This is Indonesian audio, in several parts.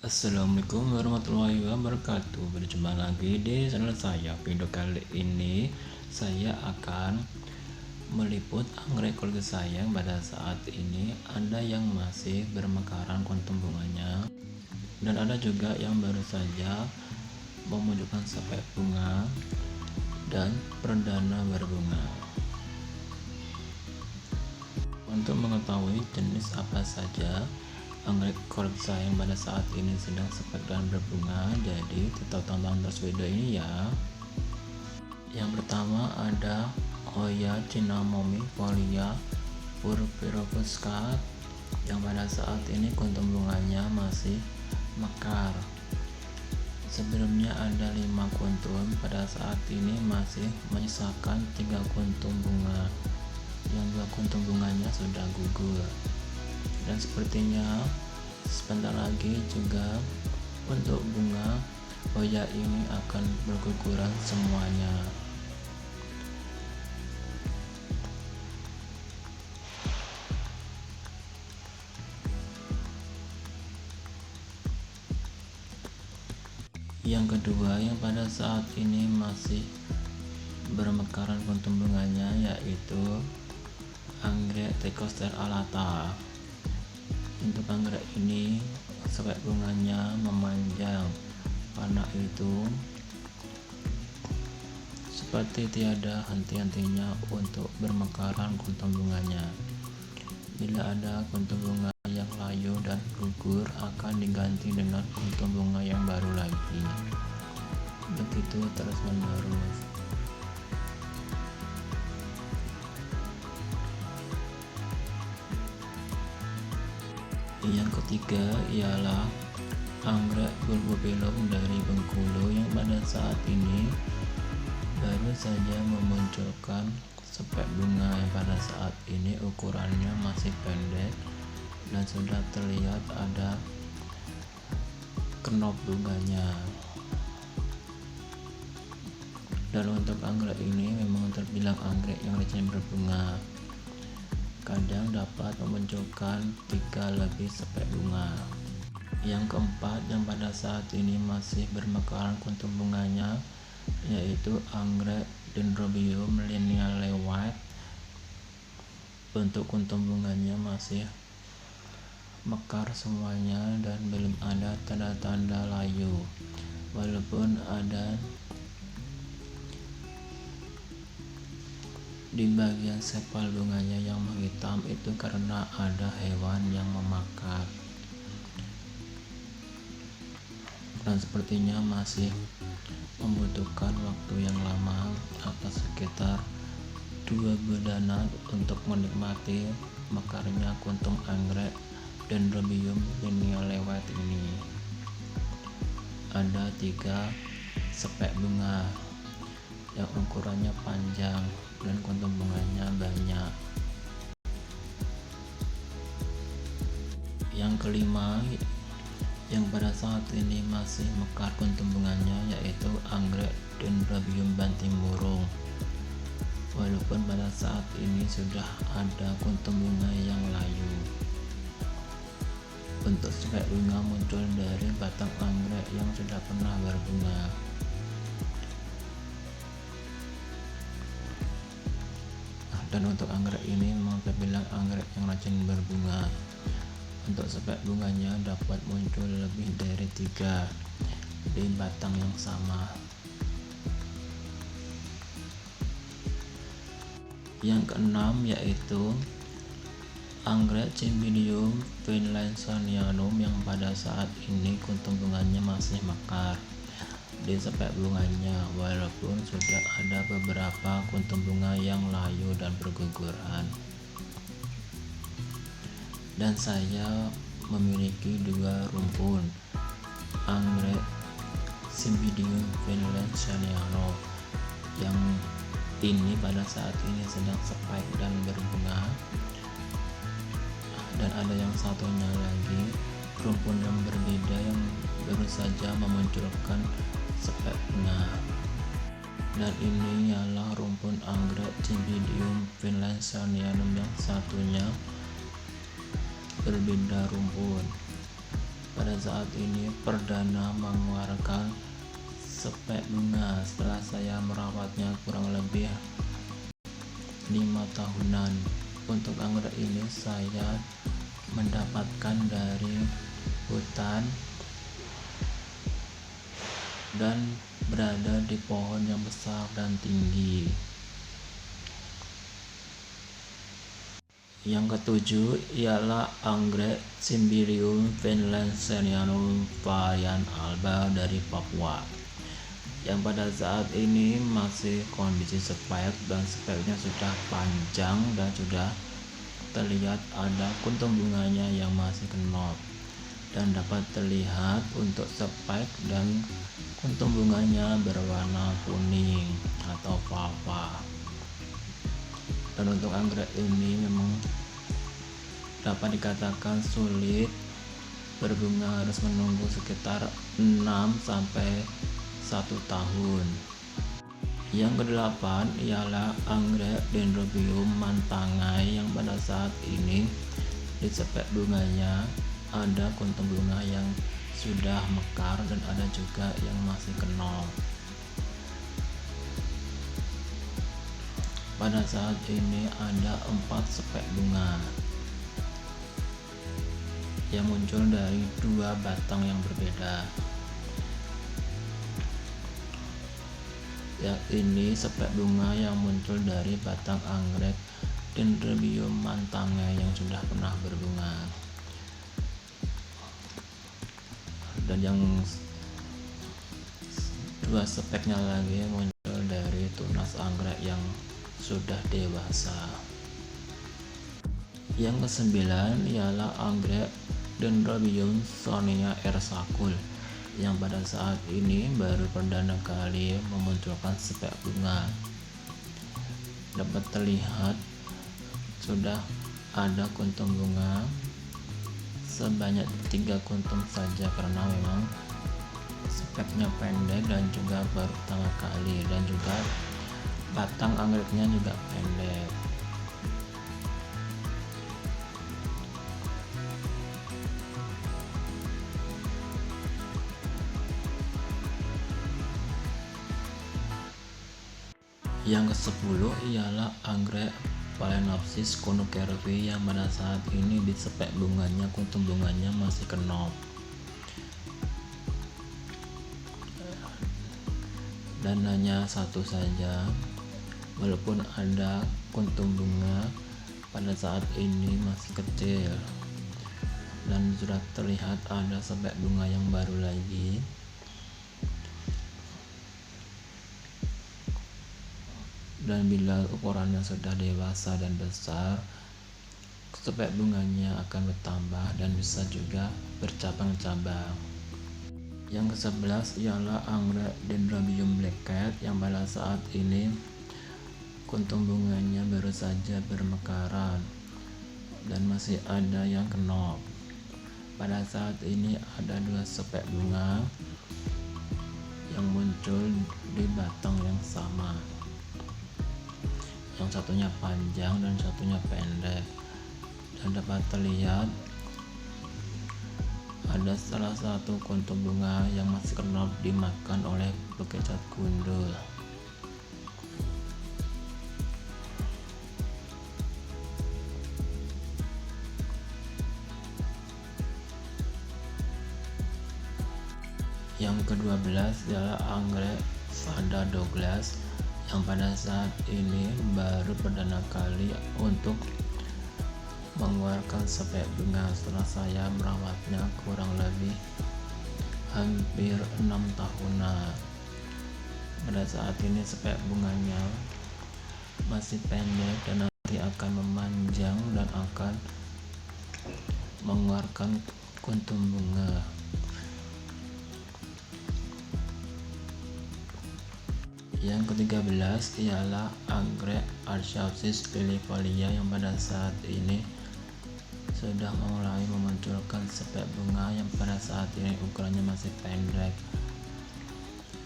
Assalamualaikum warahmatullahi wabarakatuh. Berjumpa lagi di channel saya. Video kali ini saya akan meliput anggrek keluarga saya. Pada saat ini ada yang masih bermekaran kuntum bunganya, dan ada juga yang baru saja memunculkan sepet bunga dan perdana berbunga. Untuk mengetahui jenis apa saja anggrek korpsa yang pada saat ini sedang sepet dan berbunga, jadi tetap tonton terus video ini ya. Yang pertama ada Hoya cinnamomi-folia purpureusca yang pada saat ini kuntum bunganya masih mekar. Sebelumnya ada 5 kuntum, pada saat ini masih menyisakan 3 kuntum bunga. Yang 2 kuntum bunganya sudah gugur, dan sepertinya sebentar lagi juga untuk bunga Hoya ini akan berguguran semuanya. Yang kedua yang pada saat ini masih bermekaran kuntum bunganya yaitu anggrek Thecoster alata. Untuk anggrek ini sepet bunganya memanjang, karena itu seperti tiada henti-hentinya untuk bermekaran kuntum bunganya. Bila ada kuntum bunga yang layu dan gugur, akan diganti dengan kuntum bunga yang baru lagi. Begitu terus menerus. Yang ketiga ialah anggrek bulbopilum dari Bengkulu yang pada saat ini baru saja memunculkan sepet bunga yang pada saat ini ukurannya masih pendek dan sudah terlihat ada kenop bunganya. Dan untuk anggrek ini memang terbilang anggrek yang rajin berbunga, kadang dapat memunculkan 3 lebih sepet bunga. Yang keempat yang pada saat ini masih bermekaran kuntum bunganya yaitu anggrek Dendrobium lineale white. Bentuk kuntum bunganya masih mekar semuanya dan belum ada tanda-tanda layu, walaupun ada di bagian sepal bunganya yang menghitam itu karena ada hewan yang memakan, dan sepertinya masih membutuhkan waktu yang lama atau sekitar 2 bulanan untuk menikmati mekarnya kuntum anggrek Dendrobium lineale white ini. Ada 3 sepet bunga yang ukurannya panjang dan kuntum bunganya banyak. Yang kelima yang pada saat ini masih mekar kuntum bunganya yaitu anggrek Dendrobium bantimurung, walaupun pada saat ini sudah ada kuntum bunga yang layu. Bentuk sepet bunga muncul dari batang anggrek yang sudah pernah berbunga. Dan untuk anggrek ini memang terbilang anggrek yang rajin berbunga. Untuk sepet bunganya dapat muncul lebih dari 3 di batang yang sama. Yang keenam yaitu anggrek Cymbidium finlaysianum yang pada saat ini kuntum bunganya masih mekar di sepet bunganya, walaupun sudah ada beberapa kuntum bunga yang layu dan berguguran. Dan saya memiliki 2 rumpun anggrek Cymbidium finlaysianum yang ini pada saat ini sedang sepet dan berbunga, dan ada yang satunya lagi rumpun yang berbeda yang baru saja memunculkan sepet bunga, dan ini ialah rumpun anggrek Cymbidium finlaysianum yang satunya berbeda rumpun. pada saat ini perdana mengeluarkan spek bunga setelah saya merawatnya kurang lebih 5 tahunan. Untuk anggrek ini saya mendapatkan dari hutan dan berada di pohon yang besar dan tinggi. Yang ketujuh ialah anggrek Cymbidium valencianum varian alba dari Papua, yang pada saat ini masih kondisi spek dan speknya sudah panjang dan sudah terlihat ada kuntum bunganya yang masih kenop, dan dapat terlihat untuk spek dan kuntum bunganya berwarna kuning atau papa. Dan untuk anggrek ini memang dapat dikatakan sulit berbunga, harus menunggu sekitar 6 sampai 1 tahun. Yang kedelapan ialah anggrek Dendrobium mantangai, yang pada saat ini di spek bunganya ada kuntum bunga yang sudah mekar dan ada juga yang masih kenop. Pada saat ini ada 4 spek bunga yang muncul dari 2 batang yang berbeda. Yang ini spek bunga yang muncul dari batang anggrek Dendrobium mantangai yang sudah pernah berbunga. Dan yang 2 speknya lagi muncul dari tunas anggrek yang sudah dewasa. Yang kesembilan ialah anggrek Dendrobium Sonia R. Sakul, yang pada saat ini baru perdana kali memunculkan spek bunga. Dapat terlihat sudah ada kuntum bunga sebanyak 3 kuntum saja, karena memang speknya pendek dan juga baru pertama kali, dan juga batang anggreknya juga pendek. Yang ke-10 ialah anggrek Phalaenopsis conocervi, yang pada saat ini di spek bunganya kuntum bunganya masih kenop dan hanya 1 saja, walaupun ada kuntum bunga pada saat ini masih kecil, dan sudah terlihat ada spek bunga yang baru lagi. Dan bila ukurannya sudah dewasa dan besar, spek bunganya akan bertambah dan bisa juga bercabang-cabang. Yang ke-11 ialah anggrek Dendrobium black cat, yang pada saat ini kuntum bunganya baru saja bermekaran dan masih ada yang kenop. Pada saat ini ada 2 spek bunga yang muncul di batang yang sama, yang satunya panjang dan satunya pendek, dan dapat terlihat ada salah satu kuntum bunga yang masih kenop dimakan oleh bekicot gundul. Yang ke-12 adalah anggrek Vanda Douglas, yang pada saat ini baru perdana kali untuk mengeluarkan spek bunga setelah saya merawatnya kurang lebih hampir 6 tahunan. Pada saat ini spek bunganya masih pendek dan nanti akan memanjang dan akan mengeluarkan kuntum bunga. Yang ke-13 ialah anggrek Archaeopsis lilifolia, yang pada saat ini sudah mulai memunculkan spek bunga yang pada saat ini ukurannya masih pendek.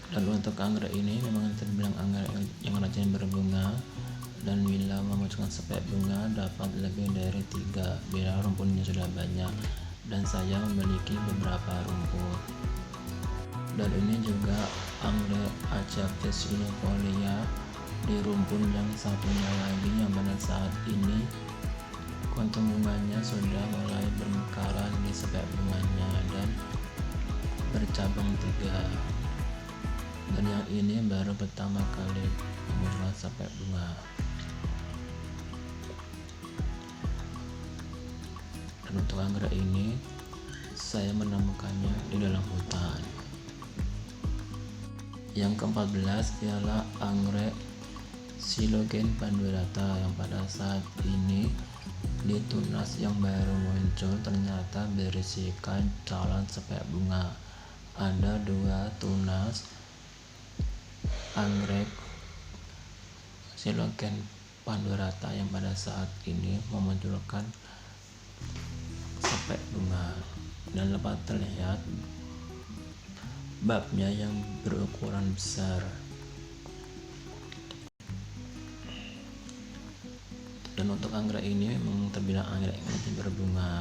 Dan untuk anggrek ini memang terbilang anggrek yang rajin berbunga, dan bila memunculkan spek bunga dapat lebih dari 3 bila rumputnya sudah banyak. dan saya memiliki beberapa rumput. Dan ini juga anggrek Ajaxis unifolia di rumpun yang satunya lagi, yang pada saat ini kuntum bunganya sudah mulai bermekaran di spek bunganya dan bercabang 3. Dan yang ini baru pertama kali memunculkan spek bunga. Dan untuk anggrek ini saya menemukannya di dalam hutan. Yang ke-14 ialah anggrek Silogen pandurata yang pada saat ini di tunas yang baru muncul ternyata berisikan calon spek bunga. Ada 2 tunas anggrek Silogen pandurata yang pada saat ini memunculkan spek bunga, dan dapat terlihat babnya yang berukuran besar. Dan untuk anggrek ini memang terbilang anggrek yang masih berbunga.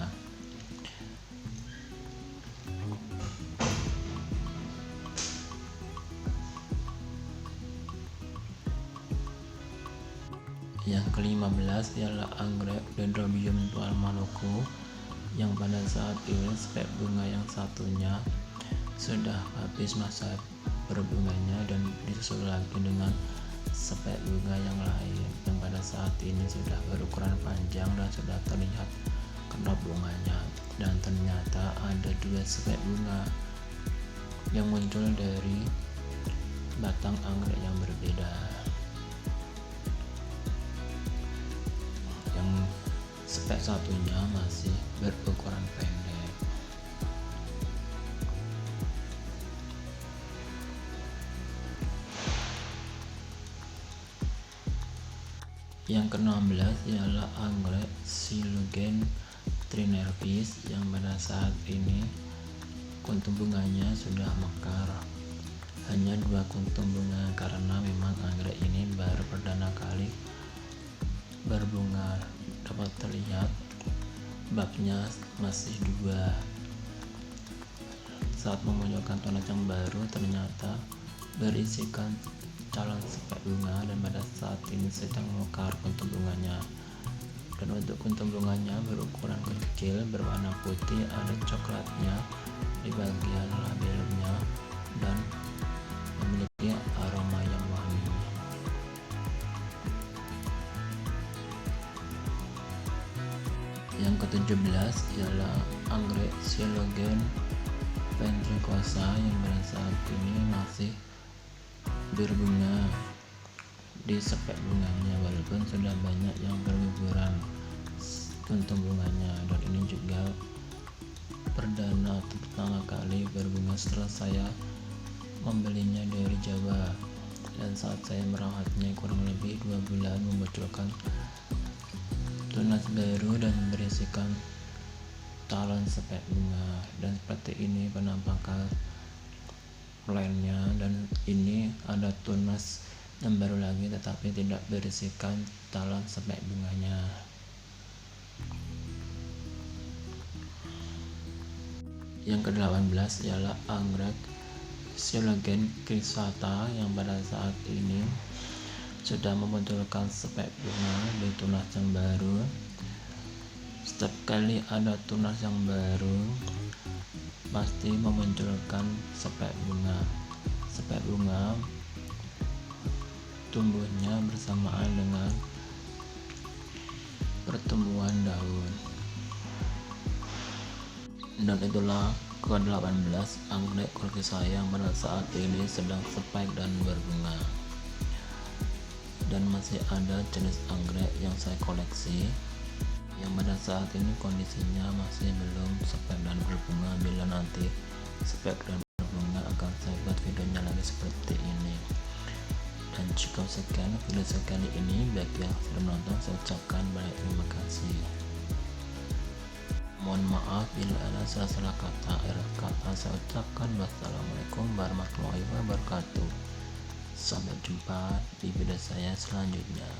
Yang ke-15 ialah anggrek Dendrobium tual Maluku yang pada saat ini spek bunga yang satunya sudah habis masa berbunganya dan disusul lagi dengan spek bunga yang lain yang pada saat ini sudah berukuran panjang dan sudah terlihat knop bunganya. Dan ternyata ada 2 spek bunga yang muncul dari batang anggrek yang berbeda. Yang spek satunya masih berukuran pendek. Yang ke-16 ialah anggrek Silogen trinervis yang pada saat ini kuntum bunganya sudah mekar. Hanya 2 kuntum bunga karena memang anggrek ini baru perdana kali berbunga. Dapat terlihat babnya masih 2. Saat memunculkan tunas yang baru ternyata berisikan calon spek bunga dan pada saat ini sedang mekar kuntum bunganya. Dan untuk kuntum bunganya berukuran kecil, berwarna putih, ada coklatnya di bagian labelnya dan memiliki aroma yang wangi. Yang ke-17 ialah anggrek Silogen ventricosa yang pada saat ini masih berbunga di spek bunganya, walaupun sudah banyak yang berguguran kuntum bunganya. Dan ini juga perdana atau pertama kali berbunga setelah saya membelinya dari Jawa, dan saat saya merawatnya kurang lebih 2 bulan memunculkan tunas baru dan berisikan calon spek bunga. Dan seperti ini penampakan lainnya, dan ini ada tunas yang baru lagi tetapi tidak berisikan calon spek bunganya. Yang ke-18 ialah anggrek Silogen cristata yang pada saat ini sudah memunculkan spek bunga di tunas yang baru. Setiap kali ada tunas yang baru pasti memunculkan spek bunga. Spek bunga tumbuhnya bersamaan dengan pertumbuhan daun. Dan itulah ke-18 anggrek Colchicea yang pada saat ini sedang spek dan berbunga. Dan masih ada jenis anggrek yang saya koleksi yang pada saat ini kondisinya masih belum spek dan berbunga. Bila nanti spek dan berbunga akan saya buat videonya lagi seperti ini. Dan cukup sekian video sekali ini. Bagi yang sudah menonton, saya ucapkan banyak terima kasih. Mohon maaf bila ada salah-salah kata, saya ucapkan wassalamualaikum warahmatullahi wabarakatuh. Sampai jumpa di video saya selanjutnya.